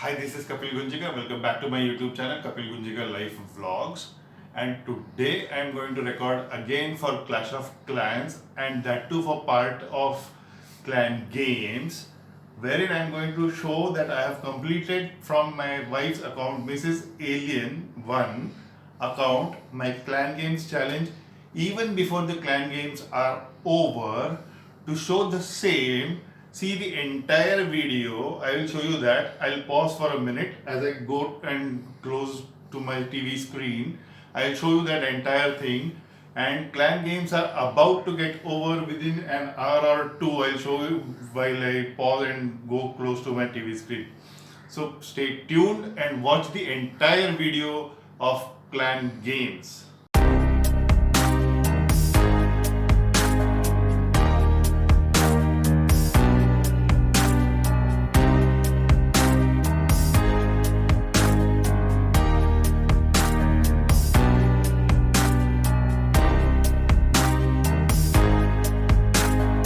Hi, this is Kapil Gunjiga. Welcome back to my YouTube channel, Kapil Gunjiga Life Vlogs. And today I am going to record again for Clash of Clans, and that too for part of clan games, wherein I am going to show that I have completed from my wife's account, Mrs. Alien 1 account, my clan games challenge even before the clan games are over. To show the same, see the entire video. I will show you that. I'll pause for a minute as I go and close to my TV screen. I'll show you that entire thing. And clan games are about to get over within an hour or two. I'll show you while I pause and go close to my TV screen. So stay tuned and watch the entire video of clan games.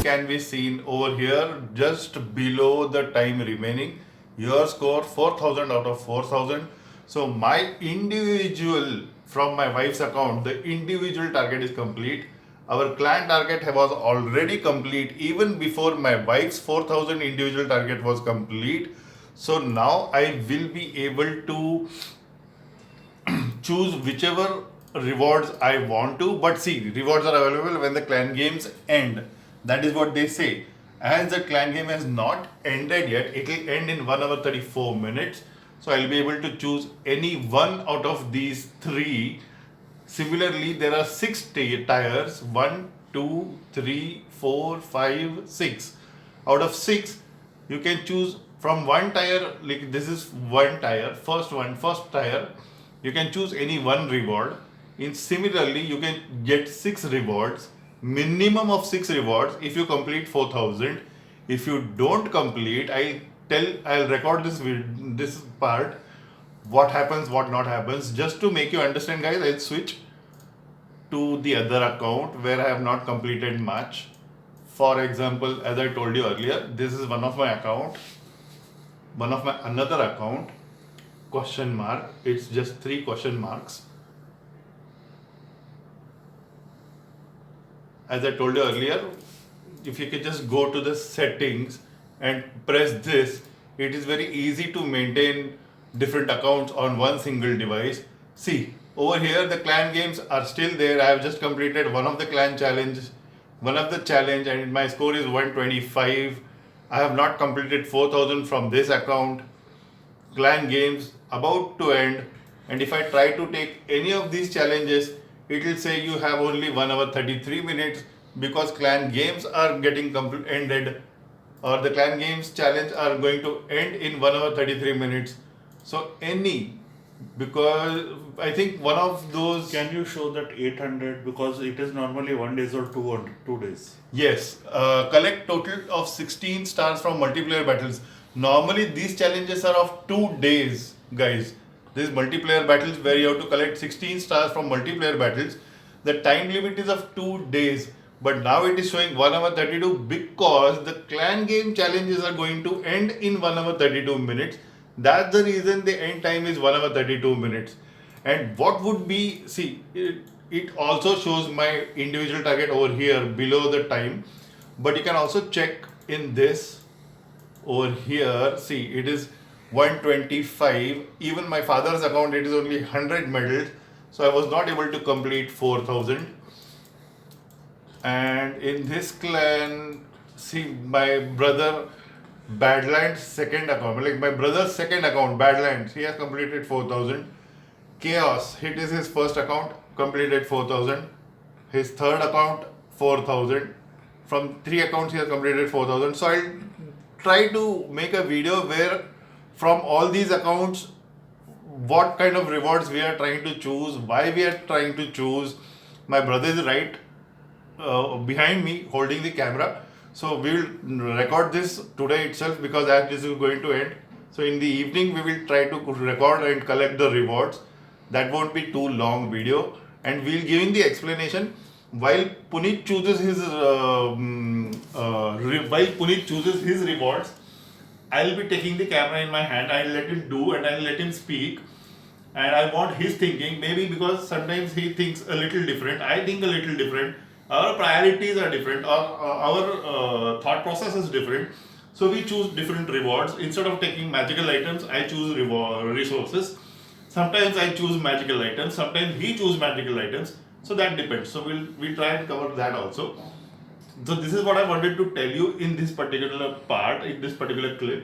Can be seen over here just below the time remaining. Your score 4000 out of 4000. So my individual, from my wife's account, the individual target is complete. Our clan target was already complete even before my wife's 4000 individual target was complete. So now I will be able to choose whichever rewards I want to. But see, rewards are available when the clan games end. That is what they say. As the clan game has not ended yet, it will end in 1 hour 34 minutes. So I'll be able to choose any one out of these three. Similarly, there are 6 tires: 1, 2, 3, 4, 5, 6. Out of 6, you can choose from one tire. Like this is one tire, first tire. You can choose any one reward. Similarly, you can get 6 rewards, minimum of 6 rewards if you complete 4000. If you don't complete, I'll record this part, what happens, what not happens, just to make you understand, guys. I'll switch to the other account where I have not completed much. For example, as I told you earlier, this is one of my another account, question mark. It's just 3 question marks. As I told you earlier, if you can just go to the settings and press this, it is very easy to maintain different accounts on one single device. See, over here the clan games are still there. I have just completed one of the challenge, and my score is 125. I have not completed 4000 from this account. Clan games about to end, and if I try to take any of these challenges, it will say you have only 1 hour 33 minutes because clan games are getting ended, or the clan games challenge are going to end in 1 hour 33 minutes. So because I think one of those. Can you show that 800, because it is normally 1 day or 2 days? Yes, collect total of 16 stars from multiplayer battles. Normally these challenges are of 2 days, guys. These multiplayer battles where you have to collect 16 stars from multiplayer battles. The time limit is of 2 days, but now it is showing 1 hour 32 because the clan game challenges are going to end in 1 hour 32 minutes. That's the reason the end time is 1 hour 32 minutes. And what would be, see, it also shows my individual target over here below the time, but you can also check in this over here. See, it is 125. Even my father's account, it is only 100 medals, so I was not able to complete 4000. And in this clan, see, my brother Badlands second account, like my brother's second account, Badlands, he has completed 4000. Chaos, it is his first account, completed 4000. His third account, 4000. From 3 accounts he has completed 4000. So I'll try to make a video where from all these accounts, what kind of rewards we are trying to choose, why we are trying to choose. My brother is right behind me holding the camera. So we will record this today itself because as this is going to end. So in the evening we will try to record and collect the rewards. That won't be too long video, and we'll give in the explanation while Puneet chooses his rewards. I'll be taking the camera in my hand, I'll let him do and I'll let him speak. And I want his thinking, maybe because sometimes he thinks a little different, I think a little different, our priorities are different, or our thought process is different. So we choose different rewards. Instead of taking magical items, I choose resources. Sometimes I choose magical items, sometimes he choose magical items. So that depends. So we'll try and cover that also. So this is what I wanted to tell you in this particular part, in this particular clip.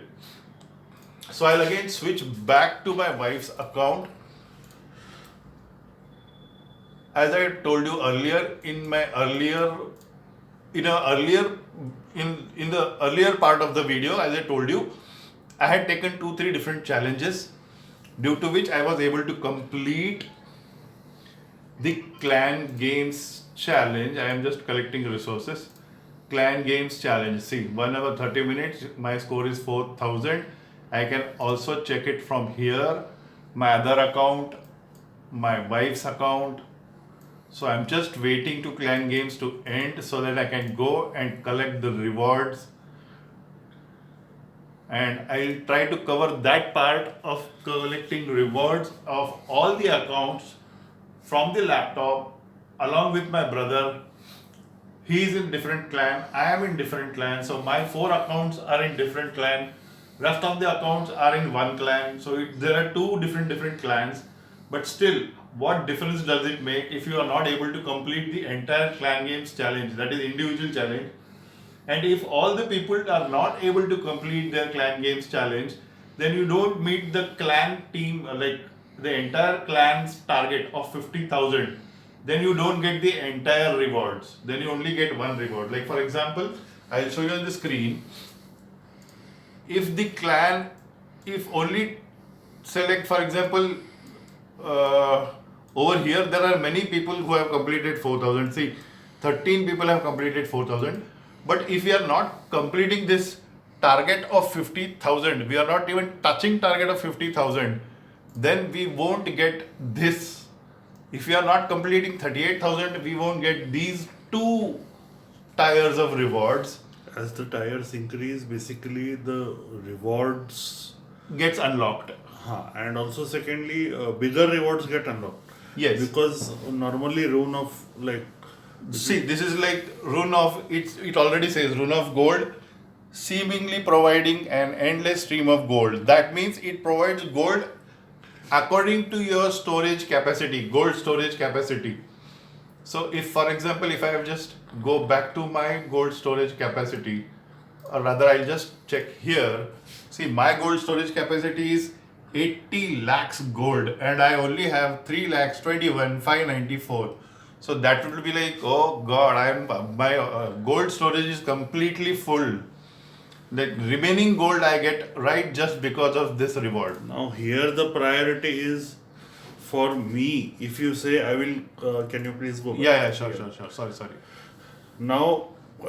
So I'll again switch back to my wife's account. As I told you earlier, in the earlier part of the video, as I told you, I had taken 2-3 different challenges, due to which I was able to complete the clan games challenge. I am just collecting resources. Clan games challenge. See, 1 hour 30 minutes. My score is 4,000. I can also check it from here. My other account, my wife's account. So I'm just waiting to clan games to end so that I can go and collect the rewards. And I'll try to cover that part of collecting rewards of all the accounts from the laptop along with my brother. He is in different clan, I am in different clan. So my 4 accounts are in different clan. Rest of the accounts are in one clan. So there are 2 different clans. But still, what difference does it make if you are not able to complete the entire clan games challenge, that is individual challenge? And if all the people are not able to complete their clan games challenge, then you don't meet the clan team, like the entire clan's target of 50,000. Then you don't get the entire rewards. Then you only get one reward. Like for example, I'll show you on the screen. If the clan, if only select, for example, over here there are many people who have completed 4,000. See, 13 people have completed 4,000. But if we are not completing this target of 50,000, we are not even touching target of 50,000, then we won't get this. If we are not completing 38,000, we won't get these 2 tiers of rewards. As the tires increase, basically the rewards Gets unlocked. and also secondly, bigger rewards get unlocked. Yes. Because normally rune of like See, this is like rune of, it already says rune of gold, seemingly providing an endless stream of gold. That means it provides gold according to your storage capacity, gold storage capacity. So if, for example, if I have just go back to my gold storage capacity, or rather I'll just check here. See, my gold storage capacity is 80 lakhs gold and I only have 3 lakhs 21,594. So that would be like, oh God, my gold storage is completely full. The remaining gold I get right just because of this reward. now here the priority is for me. If you say I will, can you please go back? Yeah, sure. Sorry. Now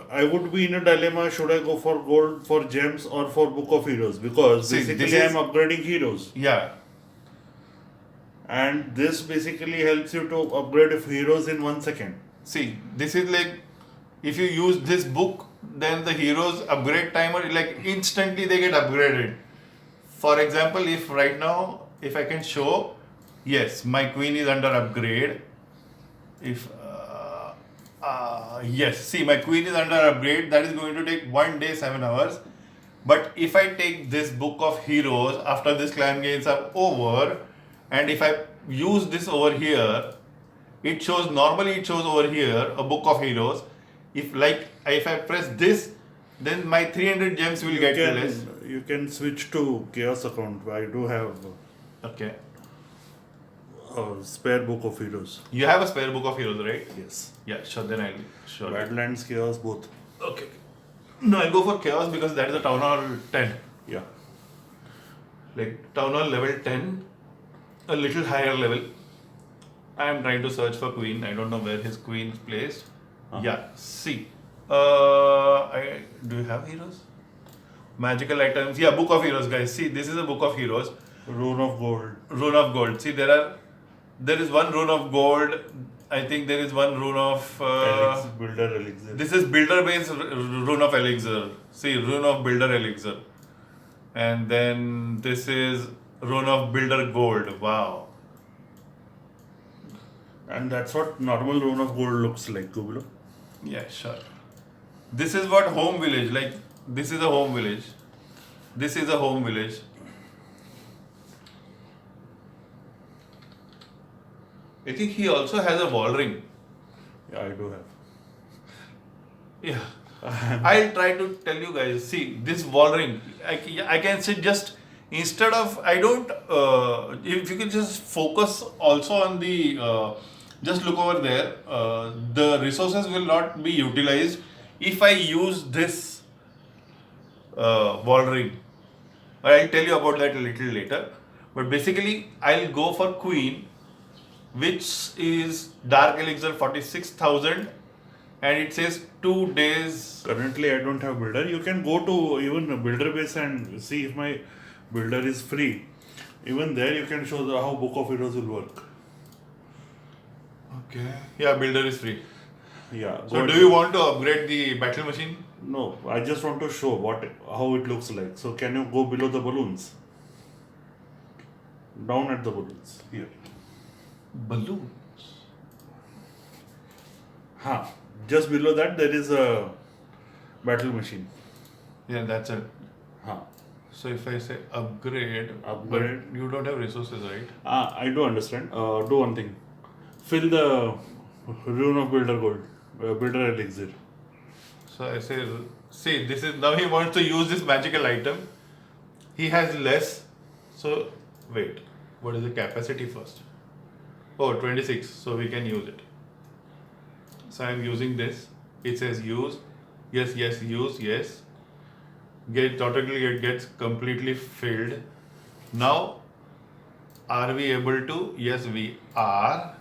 I would be in a dilemma: should I go for gold, for gems, or for Book of Heroes? Because See, basically this is- I'm upgrading heroes, Yeah, and this basically helps you to upgrade heroes in 1 second. see, this is like, if you use this book, then the heroes upgrade timer, like instantly they get upgraded. For example, if right now, if I can show, yes, my queen is under upgrade. If, yes, see, my queen is under upgrade, that is going to take 1 day, 7 hours. But if I take this book of heroes after this clan games are over, and if I use this over here, it shows, normally it shows over here a book of heroes. If I press this, then my 300 gems will get less. You can switch to Chaos account. I do have Okay. a spare Book of Heroes. You have a spare book of heroes, right? Yes. Yeah, sure, then I'll sure. Badlands, Chaos, both. Okay. No, I'll go for chaos because that is a town hall 10. Yeah. Like town hall level 10, a little higher level. I am trying to search for queen. I don't know where his queen is placed. Yeah, see. Do you have heroes? Magical items. Yeah, book of heroes, guys. See, this is a book of heroes. Rune of Gold. Rune of gold. See, there is one rune of gold. I think there is one rune of. Builder Elixir. This is builder based rune of elixir. See, rune of builder elixir. And then this is Rune of Builder Gold. Wow. And that's what normal Rune of Gold looks like. Go below. Yeah, sure. This is what home village, like this is a home village. This is a home village. I think he also has a wall ring. Yeah, I do have. Yeah. I'll try to tell you guys. See, this wall ring, I can say just instead of, I don't, if you can just focus also on the, just look over there, the resources will not be utilized if I use this wall ring. I'll tell you about that a little later. But basically, I'll go for Queen, which is Dark Elixir 46,000, and it says 2 days. Currently, I don't have builder. You can go to even builder base and see if my builder is free. Even there, you can show how Book of Heroes will work. Okay. Yeah, builder is free. Yeah. So, do you want to upgrade the battle machine? No, I just want to show how it looks like. So, can you go below the balloons? Down at the balloons. Here. Balloons. Huh. Just below that, there is a battle machine. Yeah, that's it. Huh. So if I say upgrade, Upgrade. but you don't have resources, right? I do understand. Do one thing. Fill the Rune of Builder Gold, Builder Elixir. So I say, see, this is, now he wants to use this magical item. He has less. So wait, what is the capacity first? Oh, 26. So we can use it. So I'm using this. It says use. Yes, yes, use, yes. Automatically it gets completely filled. Now, are we able to? Yes, we are.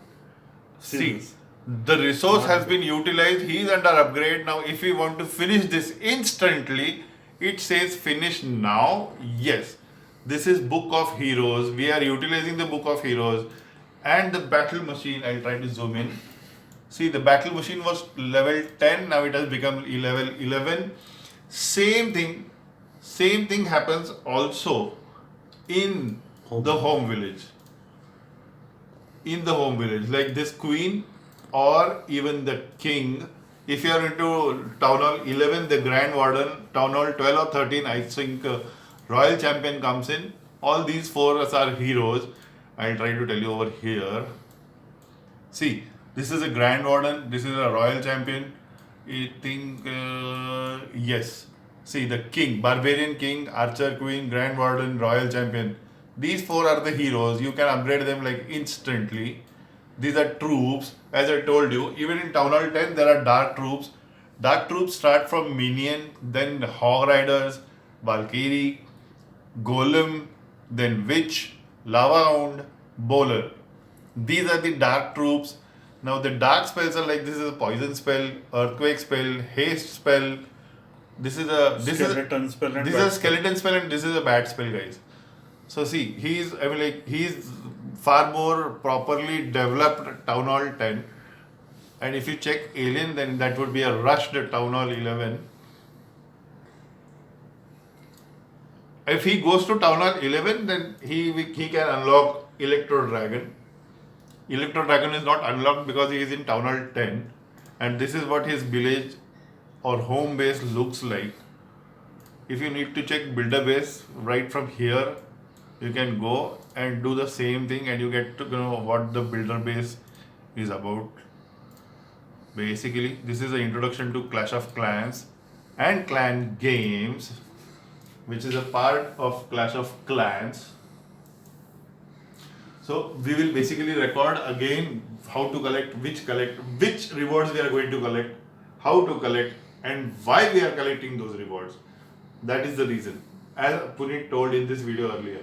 See, Since- the resource has been utilized. He is under upgrade. Now, if we want to finish this instantly, it says finish now. Yes, this is Book of Heroes. We are utilizing the Book of Heroes and the battle machine. I'll try to zoom in. See, the battle machine was level 10. Now it has become level 11. Same thing happens also in the home village. In the home village, like this queen or even the king. If you are into Town Hall 11, the Grand Warden, Town Hall 12 or 13, I think Royal Champion comes in. All these four are heroes. I'll try to tell you over here. See, this is a Grand Warden, this is a Royal Champion. I think, yes. See, the King, Barbarian King, Archer Queen, Grand Warden, Royal Champion. These four are the heroes. You can upgrade them like instantly. These are troops. As I told you, even in Town Hall 10, there are dark troops. Dark troops start from Minion, then Hog Riders, Valkyrie, Golem, then Witch, Lava Hound, Bowler. These are the dark troops. Now the dark spells are like, this is a poison spell, earthquake spell, haste spell. This is a Skeleton spell and this is bat a skeleton spell and this is a bad spell, guys. So see, he's far more properly developed Town Hall 10. And if you check Alien, then that would be a rushed Town Hall 11. If he goes to Town Hall 11, then he can unlock Electro Dragon. Electro Dragon is not unlocked because he is in Town Hall 10. And this is what his village or home base looks like. If you need to check builder base right from here, you can go and do the same thing and you get to know what the builder base is about. Basically, this is the introduction to Clash of Clans and clan games, which is a part of Clash of Clans. So we will basically record again how to collect, which rewards we are going to collect, how to collect, and why we are collecting those rewards. That is the reason, as Puneet told in this video earlier.